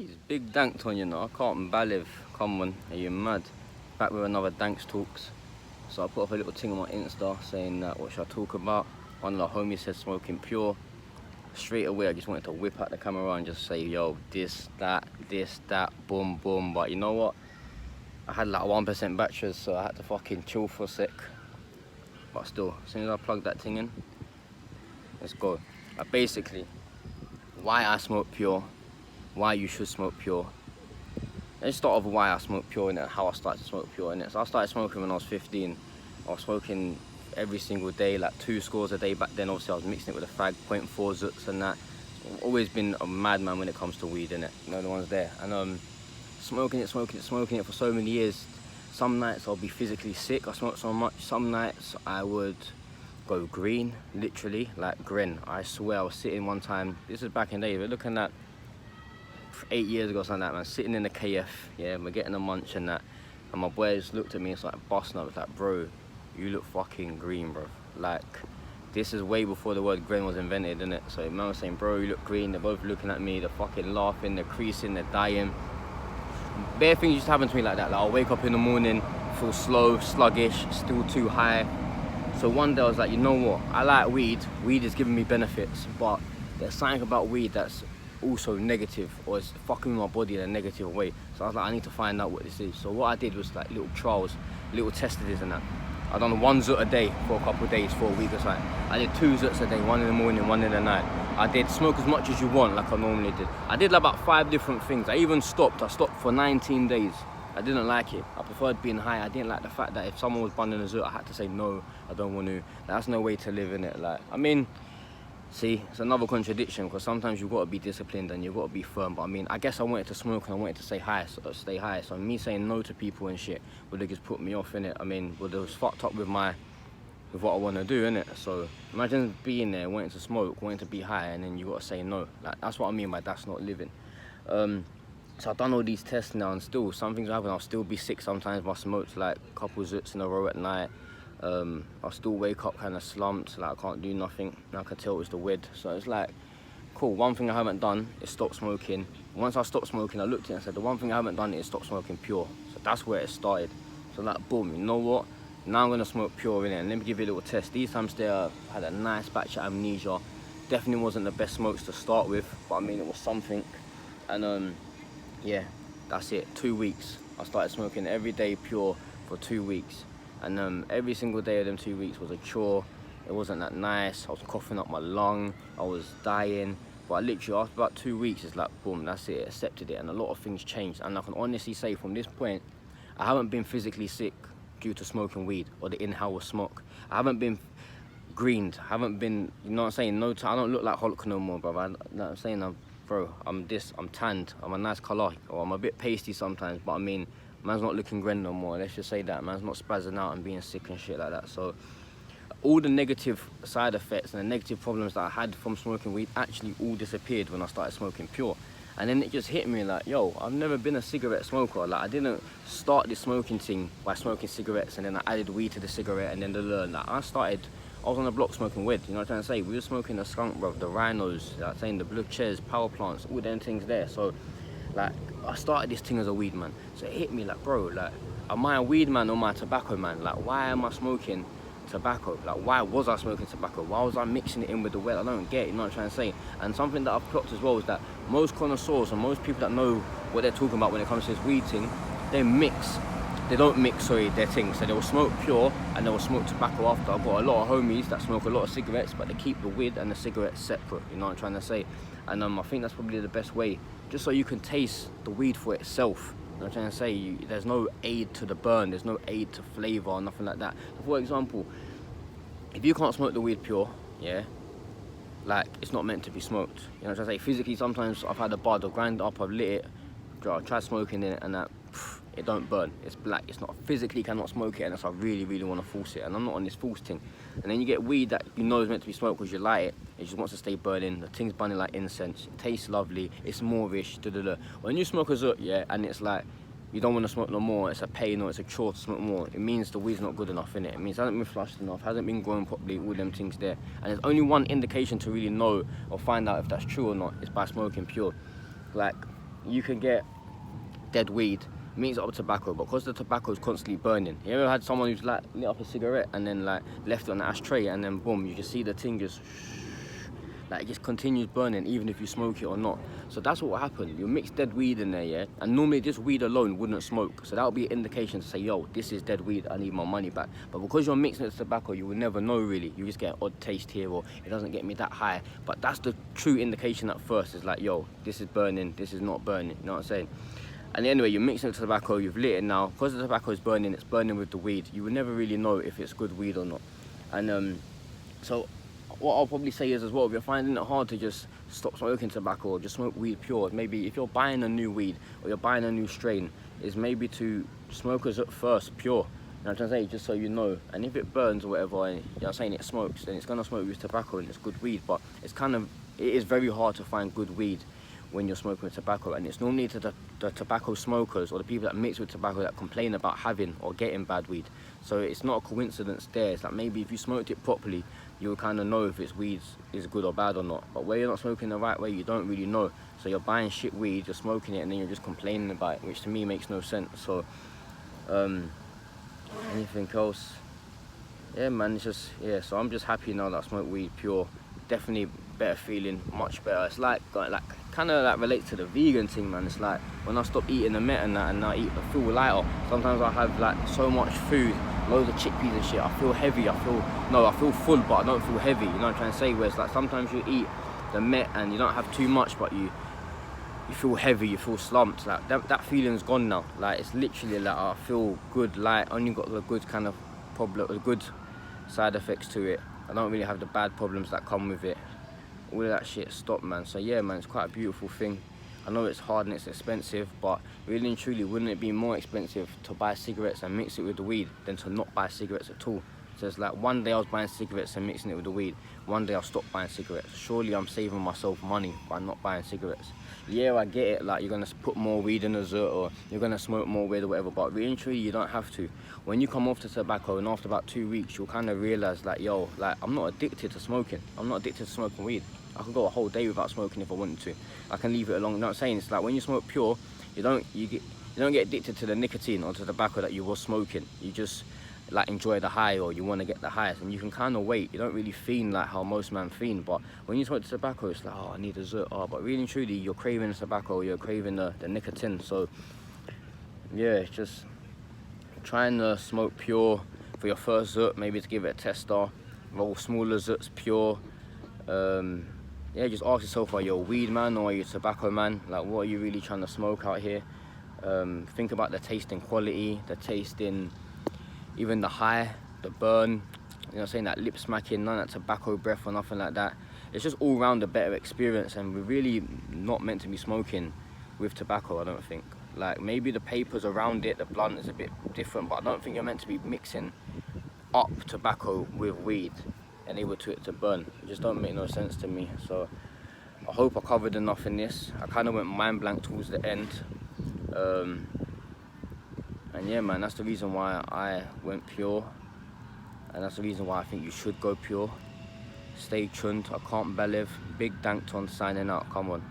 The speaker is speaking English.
Jeez, big Dankton, you know. I can't believe. Come on, are you mad? Back with another DANKTalks. So I put up a little thing on my Insta saying that what should I talk about. One of the homies said smoking pure. Straight away I just wanted to whip out the camera and just say, yo, this, that, boom, boom. But you know what? I had like 1% batteries, so I had to fucking chill for a sec. But still, as soon as I plug that thing in, let's go. Basically, why I smoke pure, why you should smoke pure. Let's start off with why I smoke pure and how I started to smoke pure. So I started smoking when I was 15. I was smoking every single day, like 2 scores a day back then. Obviously I was mixing it with a fag, 0.4 zuts and that. So I've always been a madman when it comes to weed, innit? You know the ones there. And smoking it for so many years. Some nights I'll be physically sick, I smoke so much. Some nights I would go green, literally, like grin. I swear I was sitting one time, this is back in the day, we're looking at 8 years ago, something like that, man, sitting in the KF, yeah, we're getting a munch and that, and my boys looked at me, it's like busting up, it's like, bro, you look fucking green, bro. Like, this is way before the word green was invented, innit? So man was saying, bro, you look green, they're both looking at me, they're fucking laughing, they're creasing, they're dying. Bare things used to happen to me like that, like I'll wake up in the morning, feel slow, sluggish, still too high. So one day I was like, you know what, I like weed is giving me benefits, but there's something about weed that's also negative, or it's fucking with my body in a negative way. So I was like, I need to find out what this is. So what I did was like little trials, little testings and that. I done 1 zut a day for a couple of days, for a week or something. I did 2 zuts a day, 1 in the morning, 1 in the night. I did smoke as much as you want, like I normally did. I did like about 5 different things. I even stopped. I stopped for 19 days. I didn't like it. I preferred being high. I didn't like the fact that if someone was bunning a zut, I had to say no, I don't want to. That's no way to live, in it. Like, I mean, see, it's another contradiction, because sometimes you've got to be disciplined and you've got to be firm. But I mean, I guess I wanted to smoke and I wanted to stay high. So me saying no to people and shit would have just put me off, innit? I mean, would have fucked up with what I want to do, innit? So imagine being there, wanting to smoke, wanting to be high, and then you got to say no. Like, that's what I mean by that's not living. So I've done all these tests now, and still some things happen. I'll still be sick sometimes if I smoked like a couple zuts in a row at night. I'll still wake up kind of slumped, like I can't do nothing. And I can tell it's the weed. So it's like, cool, one thing I haven't done is stop smoking. Once I stopped smoking, I looked at it and said, the one thing I haven't done is stop smoking pure. So that's where it started. So like, boom, you know what? Now I'm gonna smoke pure, innit? And let me give you a little test. These times there, I had a nice batch of Amnesia. Definitely wasn't the best smokes to start with, but I mean, it was something. And yeah, that's it, 2 weeks. I started smoking every day pure for 2 weeks. And every single day of them 2 weeks was a chore. It wasn't that nice. I was coughing up my lung. I was dying. But literally after about 2 weeks, it's like, boom, that's it, accepted it. And a lot of things changed. And I can honestly say from this point, I haven't been physically sick due to smoking weed or the inhale of smoke. I haven't been greened. I haven't been, you know what I'm saying? No, I don't look like Hulk no more, bro. You know what I'm saying? Bro, I'm tanned. I'm a nice colour. Or I'm a bit pasty sometimes, but I mean, man's not looking grim no more. Let's just say that. Man's not spazzing out and being sick and shit like that. So all the negative side effects and the negative problems that I had from smoking weed actually all disappeared when I started smoking pure. And then it just hit me like, yo, I've never been a cigarette smoker. Like, I didn't start this smoking thing by smoking cigarettes and then I added weed to the cigarette and then like, I was on the block smoking weed, you know what I'm trying to say? We were smoking the skunk, bro, the rhinos, like saying the blue chairs, power plants, all them things there. So like, I started this thing as a weed man. So it hit me like, bro, like, am I a weed man or am I a tobacco man? Like, why am I smoking tobacco? Like, why was I smoking tobacco? Why was I mixing it in with the weed? I don't get it, you know what I'm trying to say? And something that I've clocked as well is that most connoisseurs and most people that know what they're talking about when it comes to this weed thing, they don't mix, sorry, their things. So they will smoke pure and they will smoke tobacco after. I've got a lot of homies that smoke a lot of cigarettes, but they keep the weed and the cigarettes separate, you know what I'm trying to say? And I think that's probably the best way, just so you can taste the weed for itself. You know what I'm trying to say? There's no aid to the burn, there's no aid to flavour or nothing like that. For example, if you can't smoke the weed pure, yeah, like, it's not meant to be smoked. You know what I'm trying to say? Physically, sometimes I've had a bud, I've ground it up, I've lit it, I've tried smoking it and that, it don't burn, it's black, it's not, physically cannot smoke it unless I really, really want to force it, and I'm not on this force thing. And then you get weed that you know is meant to be smoked because you light it just wants to stay burning, the thing's burning like incense, it tastes lovely, it's moreish, When you smoke a zut, yeah, and it's like, you don't want to smoke no more, it's a pain or it's a chore to smoke more, it means the weed's not good enough, innit? It means it hasn't been flushed enough, hasn't been growing properly, all them things there. And there's only one indication to really know or find out if that's true or not, is by smoking pure. Like, you can get dead weed, mix it up with tobacco, but because the tobacco is constantly burning. You ever had someone who's like lit up a cigarette and then like left it on the ashtray and then boom, you just see the thing just like it just continues burning even if you smoke it or not. So that's what will happen. You mix dead weed in there, yeah, and normally this weed alone wouldn't smoke, so that would be an indication to say, yo, this is dead weed, I need my money back. But because you're mixing it with tobacco, you will never know really. You just get an odd taste here, or it doesn't get me that high. But that's the true indication at first. Is like, yo, this is burning, this is not burning. You know what I'm saying? And anyway, you're mixing it with tobacco, you've lit it now. Because the tobacco is burning, it's burning with the weed. You will never really know if it's good weed or not. And so what I'll probably say is as well, if you're finding it hard to just stop smoking tobacco or just smoke weed pure, maybe if you're buying a new weed or you're buying a new strain, is maybe to smoke us at first pure. You know what I'm trying to say? Just so you know. And if it burns or whatever, and you're saying it smokes, then it's gonna smoke with tobacco and it's good weed. But it is very hard to find good weed when you're smoking with tobacco, and it's normally to the tobacco smokers or the people that mix with tobacco that complain about having or getting bad weed. So it's not a coincidence there. It's like maybe if you smoked it properly, you'll kind of know if it's weed is good or bad or not. But where you're not smoking the right way, you don't really know. So you're buying shit weed, you're smoking it, and then you're just complaining about it, which to me makes no sense. So anything else? Yeah, man, it's just, yeah, so I'm just happy now that I smoke weed pure. Definitely better feeling, much better. It's like kind of like relates to the vegan thing, man. It's like when I stop eating the meat and that, and I feel lighter. Sometimes I have like so much food, loads of chickpeas and shit, I feel heavy. I feel full, but I don't feel heavy. You know what I'm trying to say? Where it's like sometimes you eat the meat and you don't have too much, but you feel heavy, you feel slumped. Like that feeling's gone now. Like it's literally like I feel good, light. Only got the good kind of problem, the good side effects to it. I don't really have the bad problems that come with it. All of that shit stopped, man. So yeah, man, it's quite a beautiful thing. I know it's hard and it's expensive, but really and truly, wouldn't it be more expensive to buy cigarettes and mix it with the weed than to not buy cigarettes at all? So it's like one day I was buying cigarettes and mixing it with the weed, one day I'll stop buying cigarettes. Surely I'm saving myself money by not buying cigarettes. Yeah, I get it, like you're gonna put more weed in a zert or you're gonna smoke more weed or whatever, but really and truly you don't have to. When you come off the tobacco and after about 2 weeks, you'll kind of realize like, yo, like I'm not addicted to smoking. I'm not addicted to smoking weed. I could go a whole day without smoking if I wanted to. I can leave it alone. You know what I'm saying? It's like when you smoke pure, you don't get addicted to the nicotine or to the tobacco that you was smoking. You just like enjoy the high, or you want to get the highest, and you can kind of wait. You don't really fiend like how most men fiend. But when you smoke the tobacco, it's like, oh, I need a zert. Oh, but really and truly, you're craving the tobacco, you're craving the nicotine. So yeah, it's just trying to smoke pure for your first zert, maybe to give it a tester. Roll smaller zerts pure. Yeah, just ask yourself, are you a weed man or are you a tobacco man? Like, what are you really trying to smoke out here? Think about the tasting quality, the tasting, even the high, the burn, you know what I'm saying, that lip smacking, none of that tobacco breath or nothing like that. It's just all round a better experience, and we're really not meant to be smoking with tobacco, I don't think. Like, maybe the papers around it, the blunt is a bit different, but I don't think you're meant to be mixing up tobacco with weed and able to it to burn. It just don't make no sense to me. So I hope I covered enough in this. I kind of went mind blank towards the end. And yeah, man, that's the reason why I went pure, and that's the reason why I think you should go pure. Stay tuned. I can't believe. Big Dankton signing out. Come on.